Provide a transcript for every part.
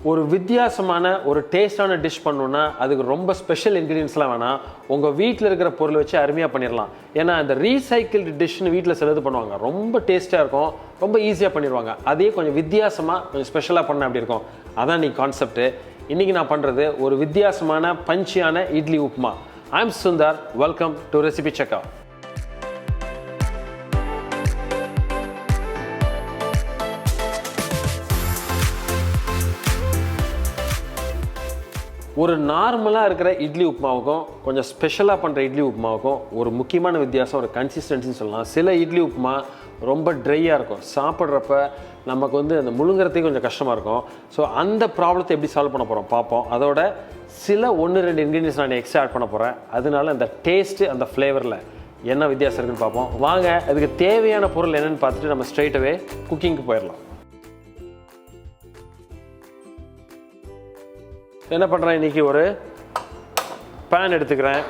ஒரு வித்தியாசமான ஒரு டேஸ்டான டிஷ் பண்ணணும்னா அதுக்கு ரொம்ப ஸ்பெஷல் இன்க்ரீடியன்ஸ்லாம் வேணாம். உங்கள் வீட்டில் இருக்கிற பொருளை வச்சு அருமையாக பண்ணிடலாம். ஏன்னா அந்த ரீசைக்கிள்டு டிஷ்னு வீட்டில் சிலது பண்ணுவாங்க, ரொம்ப டேஸ்ட்டாக இருக்கும், ரொம்ப ஈஸியாக பண்ணிடுவாங்க. அதையே கொஞ்சம் வித்தியாசமாக கொஞ்சம் ஸ்பெஷலாக பண்ண அப்படி இருக்கும். அதான் நீ கான்செப்ட்டு. இன்றைக்கி நான் பண்ணுறது ஒரு வித்தியாசமான பஞ்சியான idli upma. I am Sundar. Welcome to Recipecheckr. ஒரு நார்மலாக இருக்கிற இட்லி உப்புமாவுக்கும் கொஞ்சம் ஸ்பெஷலாக பண்ணுற இட்லி உப்புமாவுக்கும் ஒரு முக்கியமான வித்தியாசம் ஒரு கன்சிஸ்டன்சின்னு சொல்லலாம். சில இட்லி உப்புமா ரொம்ப ட்ரையாக இருக்கும், சாப்பிட்றப்ப நமக்கு அந்த முழுங்குறதுக்கு கொஞ்சம் கஷ்டமாக இருக்கும். ஸோ அந்த ப்ராப்ளத்தை எப்படி சால்வ் பண்ண போகிறோம் பார்ப்போம். அதோட சில 1-2 இன்க்ரீடியன்ஸ் நான் எக்ஸ்ட்ரா ஆட் பண்ண போகிறேன். அதனால அந்த டேஸ்ட்டு அந்த ஃப்ளேவரில் என்ன வித்தியாசம் இருக்குன்னு பார்ப்போம். வாங்க அதுக்கு தேவையான பொருள் என்னென்னு பார்த்துட்டு நம்ம ஸ்ட்ரெயிட்டாகவே குக்கிங்க்கு போயிடலாம். என்ன பண்ணுறேன், இன்றைக்கி ஒரு பேன் எடுத்துக்கிறேன்.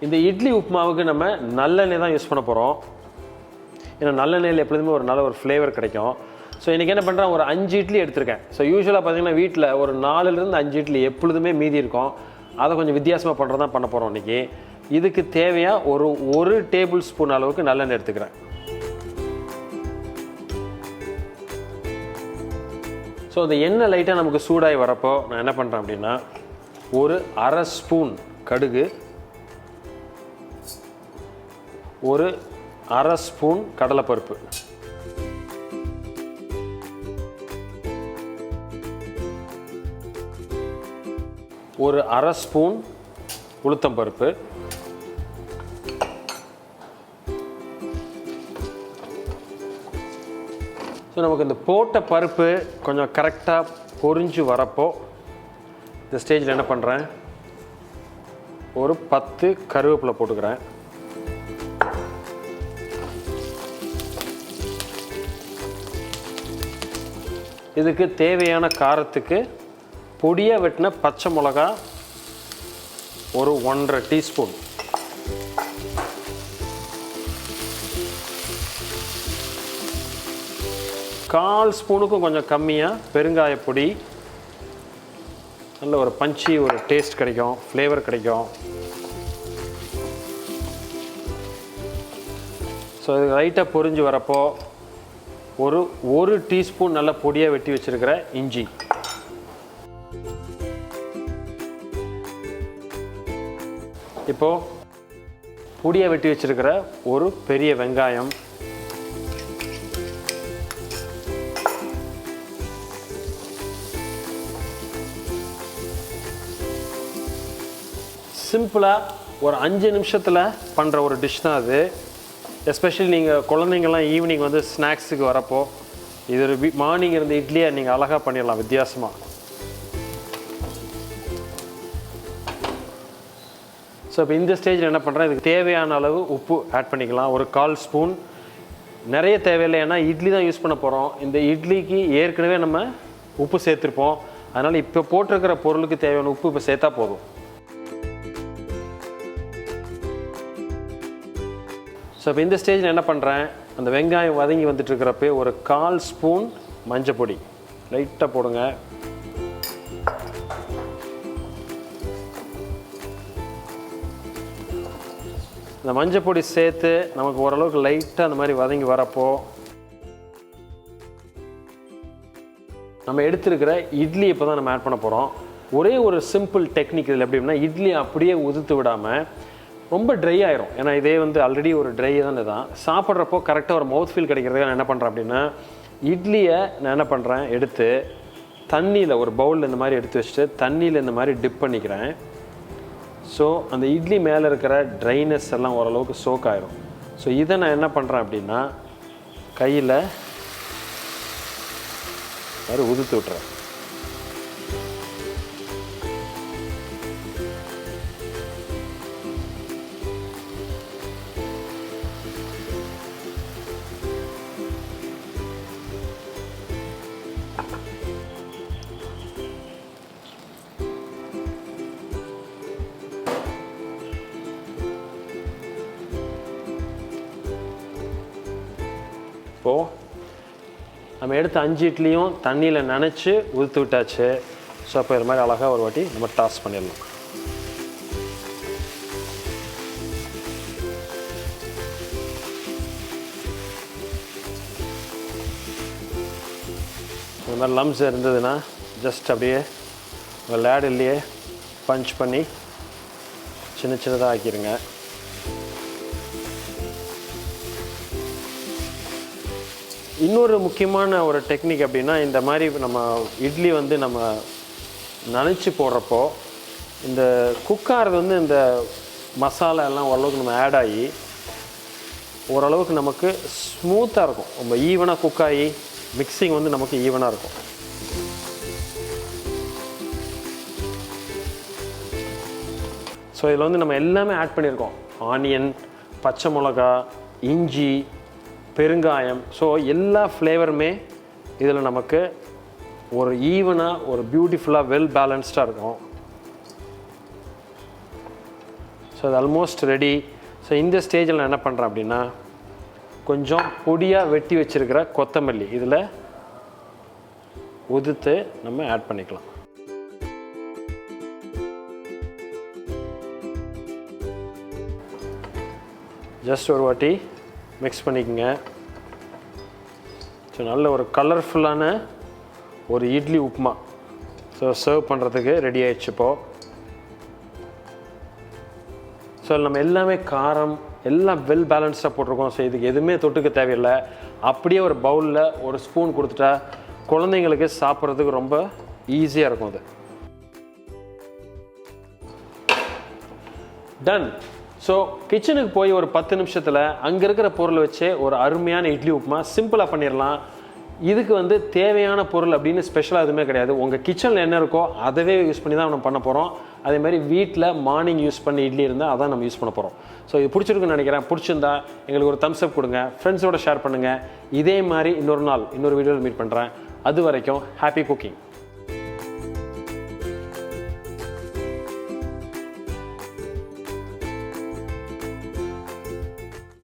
இந்த இட்லி உப்புமாவுக்கு நம்ம நல்லெண்ணெய் தான் யூஸ் பண்ண போகிறோம். ஏன்னா நல்லெண்ணெயில் எப்பொழுதுமே ஒரு நல்ல ஒரு ஃப்ளேவர் கிடைக்கும். ஸோ இன்றைக்கி என்ன பண்ணுறேன், ஒரு 5 இட்லி எடுத்திருக்கேன். ஸோ யூஸ்வலாக பார்த்தீங்கன்னா வீட்டில் ஒரு 4லேருந்து 5 இட்லி எப்பொழுதுமே மீதி இருக்கும். அதை கொஞ்சம் வித்தியாசமாக பண்ணுறது தான் பண்ண போகிறோம் இன்றைக்கி. இதுக்கு தேவையாக ஒரு டேபிள் ஸ்பூன் அளவுக்கு நல்லெண்ணெய் எடுத்துக்கிறேன். ஸோ அந்த எண்ணெய் லைட்டாக நமக்கு சூடாகி வரப்போ நான் என்ன பண்ணுறேன் அப்படின்னா, ஒரு 1/2 ஸ்பூன் கடுகு, ஒரு 1/2 ஸ்பூன் கடலைப்பருப்பு, ஒரு 1/2 ஸ்பூன் உளுத்தம்பருப்பு, ஸோ நமக்கு இந்த போட்ட பருப்பு கொஞ்சம் கரெக்டாக பொரிஞ்சு வரப்போ இந்த ஸ்டேஜில் என்ன பண்ணுறேன், ஒரு 10 கருவேப்பிலை போட்டுக்கிறேன். இதுக்கு தேவையான காரத்துக்கு பொடியாக வெட்டின பச்சை மிளகா ஒரு 1.5 டீஸ்பூன், கால் ஸ்பூனுக்கும் கொஞ்சம் கம்மியாக பெருங்காய பொடி. நல்ல ஒரு பஞ்சி ஒரு டேஸ்ட் கிடைக்கும், ஃப்ளேவர் கிடைக்கும். ஸோ இது லைட்டாக பொரிஞ்சு வரப்போ ஒரு டீஸ்பூன் நல்ல பொடியாக வெட்டி வச்சுருக்கிற இஞ்சி, இப்போது பொடியாக வெட்டி வச்சுருக்கிற ஒரு பெரிய வெங்காயம், சிம்பிளாக ஒரு 5 நிமிஷத்தில் பண்ணுற ஒரு டிஷ் தான் அது. எஸ்பெஷலி நீங்கள் குழந்தைங்கள்லாம் ஈவினிங் ஸ்நாக்ஸுக்கு வரப்போ இது ஒரு மார்னிங் இருந்த இட்லியை நீங்கள் அழகாக பண்ணிடலாம் வித்தியாசமாக. ஸோ இப்போ இந்த ஸ்டேஜில் என்ன பண்ணுறேன், இதுக்கு தேவையான அளவு உப்பு ஆட் பண்ணிக்கலாம். ஒரு 1/4 ஸ்பூன், நிறைய தேவையில்லை, ஏன்னா இட்லி தான் யூஸ் பண்ண போகிறோம். இந்த இட்லிக்கு ஏற்கனவே நம்ம உப்பு சேர்த்துருப்போம். அதனால் இப்போ போட்டிருக்கிற பொருளுக்கு தேவையான உப்பு இப்போ சேர்த்தா போதும். ஸோ இப்போ இந்த ஸ்டேஜில் என்ன பண்ணுறேன், அந்த வெங்காயம் வதங்கி வந்துட்டுருக்கிறப்ப ஒரு 1/4 ஸ்பூன் மஞ்சள் பொடி லைட்டாக போடுங்க. இந்த மஞ்சள் பொடி சேர்த்து நமக்கு ஓரளவுக்கு லைட்டாக அந்த மாதிரி வதங்கி வரப்போ நம்ம எடுத்துருக்கிற இட்லி இப்போ தான் நம்ம ஆட் பண்ண போகிறோம். ஒரே ஒரு சிம்பிள் டெக்னிக் இதில் எப்படின்னா, இட்லி அப்படியே உதுத்து விடாமல் ரொம்ப ட்ரை ஆயிரும். ஏன்னா இதே ஆல்ரெடி ஒரு ட்ரை தான் சாப்பிட்றப்போ கரெக்டாக ஒரு மவுத் ஃபீல் கிடைக்கிறதுக்கு நான் என்ன பண்ணுறேன் அப்படின்னா, இட்லியை நான் என்ன பண்ணுறேன், எடுத்து தண்ணியில் ஒரு பவுலில் இந்த மாதிரி எடுத்து வச்சுட்டு தண்ணியில் இந்த மாதிரி டிப் பண்ணிக்கிறேன். ஸோ அந்த இட்லி மேலே இருக்கிற ட்ரைனஸ் எல்லாம் ஓரளவுக்கு சோக் ஆயிரும். ஸோ இதை நான் என்ன பண்ணுறேன் அப்படின்னா, கையில் மாதிரி உதுத்து விட்டுறேன். இப்போது நம்ம எடுத்த 5 இட்லியும் தண்ணியில் நனைச்சி உதுத்து விட்டாச்சு. ஸோ அப்போ இது மாதிரி அழகாக ஒரு வாட்டி நம்ம டாஸ் பண்ணிடலாம். இந்த மாதிரி லம்ஸ் இருந்ததுன்னா ஜஸ்ட் அப்படியே உங்கள் லேடிலேயே பஞ்ச் பண்ணி சின்ன சின்னதாக ஆக்கிடுங்க. இன்னொரு முக்கியமான ஒரு டெக்னிக் அப்படின்னா, இந்த மாதிரி நம்ம இட்லி வந்து நம்ம நனைச்சி போடுறப்போ இந்த குக்காகிறது வந்து இந்த மசாலா எல்லாம் ஓரளவுக்கு நம்ம ஆட் ஆகி ஓரளவுக்கு நமக்கு ஸ்மூத்தாக இருக்கும். ரொம்ப ஈவனாக குக்காகி மிக்சிங் வந்து நமக்கு ஈவனாக இருக்கும். ஸோ இதில் வந்து நம்ம எல்லாமே ஆட் பண்ணியிருக்கோம். ஆனியன், பச்சை மிளகா, இஞ்சி, பெருங்காயம். ஸோ எல்லா ஃப்ளேவருமே இதில் நமக்கு ஒரு ஈவனாக ஒரு பியூட்டிஃபுல்லாக வெல் பேலன்ஸ்டாக இருக்கும். ஸோ அது ஆல்மோஸ்ட் ரெடி. ஸோ இந்த ஸ்டேஜில் நான் என்ன பண்ணுறேன் அப்படின்னா, கொஞ்சம் பொடியாக வெட்டி வச்சுருக்கிற கொத்தமல்லி இதில் உதுத்து நம்ம ஆட் பண்ணிக்கலாம். ஜஸ்ட் ஒரு வாட்டி மிக்ஸ் பண்ணிக்கோங்க. ஸோ நல்ல ஒரு கலர்ஃபுல்லான ஒரு இட்லி உப்புமா ஸோ சர்வ் பண்ணுறதுக்கு ரெடி ஆகிடுச்சு இப்போது. ஸோ நம்ம எல்லாமே காரம் எல்லாம் வெல் பேலன்ஸ்டாக போட்டிருக்கோம். ஸோ இதுக்கு எதுவுமே தொட்டுக்க தேவையில்லை. அப்படியே ஒரு பவுலில் ஒரு ஸ்பூன் கொடுத்துட்டா குழந்தைங்களுக்கு சாப்பிட்றதுக்கு ரொம்ப ஈஸியாக இருக்கும். அது டன். ஸோ கிச்சனுக்கு போய் ஒரு 10 நிமிஷத்தில் அங்கே இருக்கிற பொருளை வச்சு ஒரு அருமையான இட்லி உப்புமா சிம்பிளாக பண்ணிடலாம். இதுக்கு வந்து தேவையான பொருள் அப்படின்னு ஸ்பெஷலாக எதுவுமே கிடையாது. உங்கள் கிச்சனில் என்ன இருக்கோ அதவே யூஸ் பண்ணி தான் நம்ம பண்ண போகிறோம். அதே மாதிரி வீட்டில் மார்னிங் யூஸ் பண்ணி இட்லி இருந்தால் அதான் நம்ம யூஸ் பண்ண போகிறோம். ஸோ இது பிடிச்சிருக்குன்னு நினைக்கிறேன். பிடிச்சிருந்தா எங்களுக்கு ஒரு தம்ஸ் அப் கொடுங்க, ஃப்ரெண்ட்ஸோட ஷேர் பண்ணுங்கள். இதே மாதிரி இன்னொரு நாள் இன்னொரு வீடியோவில் மீட் பண்ணுறேன். அது வரைக்கும் ஹாப்பி குக்கிங்.